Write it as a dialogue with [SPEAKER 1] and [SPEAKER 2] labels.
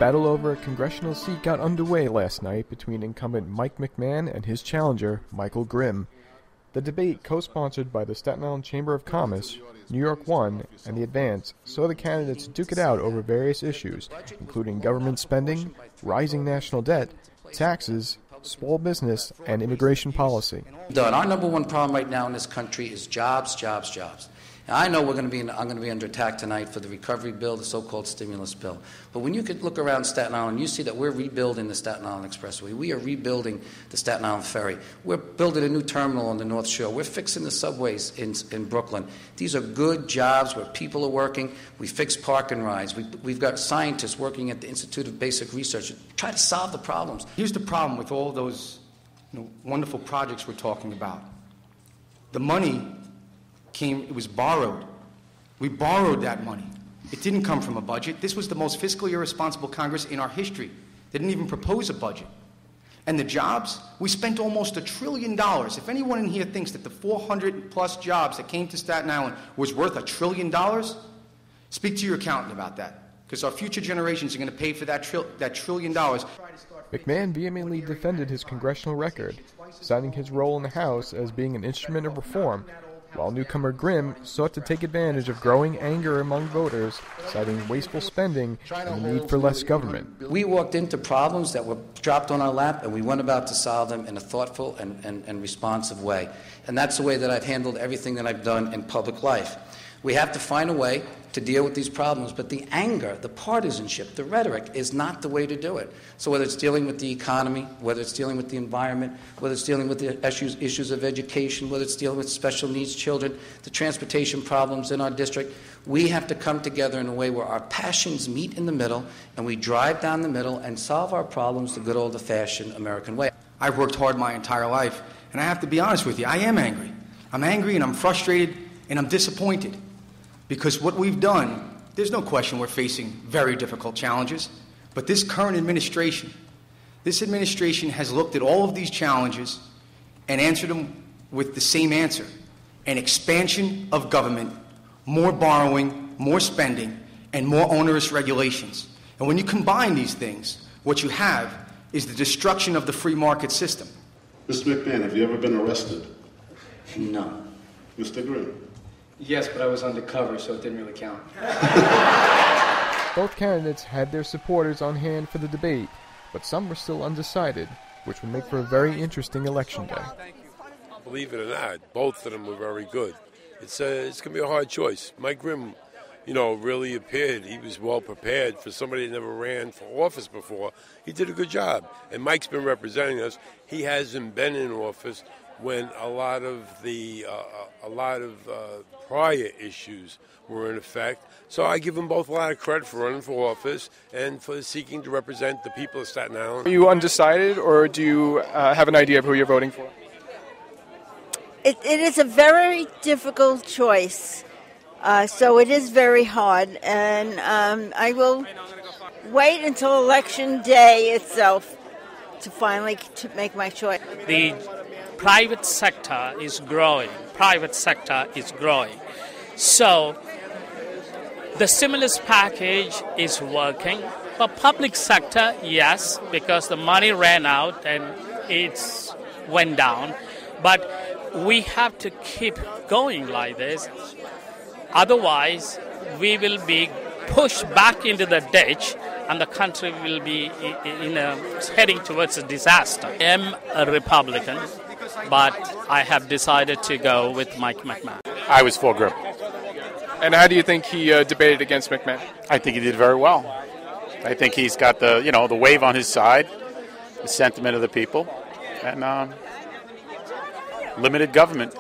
[SPEAKER 1] battle over a congressional seat got underway last night between incumbent Mike McMahon and his challenger, Michael Grimm. The debate, co-sponsored by the Staten Island Chamber of Commerce, New York One, and the Advance, saw the candidates duke it out over various issues, including government spending, rising national debt, taxes, small business, and immigration policy.
[SPEAKER 2] Our number one problem right now in this country is jobs, jobs, jobs. Now, I know I'm going to be under attack tonight for the recovery bill, the so-called stimulus bill. But when you could look around Staten Island, you see that we're rebuilding the Staten Island Expressway. We are rebuilding the Staten Island Ferry. We're building a new terminal on the North Shore. We're fixing the subways in Brooklyn. These are good jobs where people are working. We fix park and rides. We've got scientists working at the Institute of Basic Research to try to solve the problems.
[SPEAKER 3] Here's the problem with all those wonderful projects we're talking about. The money it was borrowed. We borrowed that money. It didn't come from a budget. This was the most fiscally irresponsible Congress in our history. They didn't even propose a budget. And the jobs, we spent almost $1 trillion. If anyone in here thinks that the 400-plus jobs that came to Staten Island was worth $1 trillion, speak to your accountant about that, because our future generations are going to pay for that $1 trillion.
[SPEAKER 1] McMahon vehemently defended his congressional record, citing his role in the House as being an instrument of reform, while newcomer Grimm sought to take advantage of growing anger among voters, citing wasteful spending and the need for less government.
[SPEAKER 2] We walked into problems that were dropped on our lap, and we went about to solve them in a thoughtful and responsive way. And that's the way that I've handled everything that I've done in public life. We have to find a way to deal with these problems, but the anger, the partisanship, the rhetoric is not the way to do it. So whether it's dealing with the economy, whether it's dealing with the environment, whether it's dealing with the issues of education, whether it's dealing with special needs children, the transportation problems in our district, we have to come together in a way where our passions meet in the middle and we drive down the middle and solve our problems the good old-fashioned American way.
[SPEAKER 3] I've worked hard my entire life, and I have to be honest with you, I am angry. I'm angry and I'm frustrated and I'm disappointed. Because what we've done, there's no question we're facing very difficult challenges, but this current administration has looked at all of these challenges and answered them with the same answer: an expansion of government, more borrowing, more spending, and more onerous regulations. And when you combine these things, what you have is the destruction of the free market system.
[SPEAKER 4] Mr. McMahon, have you ever been arrested?
[SPEAKER 2] No.
[SPEAKER 4] Mr. Grimm?
[SPEAKER 3] Yes, but I was undercover, so it didn't really count.
[SPEAKER 1] Both candidates had their supporters on hand for the debate, but some were still undecided, which would make for a very interesting election day.
[SPEAKER 5] Believe it or not, both of them were very good. It's going to be a hard choice. Mike Grimm, really appeared. He was well prepared for somebody that never ran for office before. He did a good job. And Mike's been representing us. He hasn't been in office when a lot of prior issues were in effect. So I give them both a lot of credit for running for office and for seeking to represent the people of Staten Island.
[SPEAKER 6] Are you undecided, or do you have an idea of who you're voting for?
[SPEAKER 7] It is a very difficult choice, so it is very hard, and I will wait until Election Day itself to finally make my choice.
[SPEAKER 8] The private sector is growing. So the stimulus package is working. For public sector, yes, because the money ran out and it's went down. But we have to keep going like this. Otherwise, we will be pushed back into the ditch and the country will be heading towards a disaster. I am a Republican, but I have decided to go with Mike McMahon.
[SPEAKER 9] I was for Grimm.
[SPEAKER 6] And how do you think he debated against McMahon?
[SPEAKER 9] I think he did very well. I think he's got the wave on his side, the sentiment of the people, and limited government.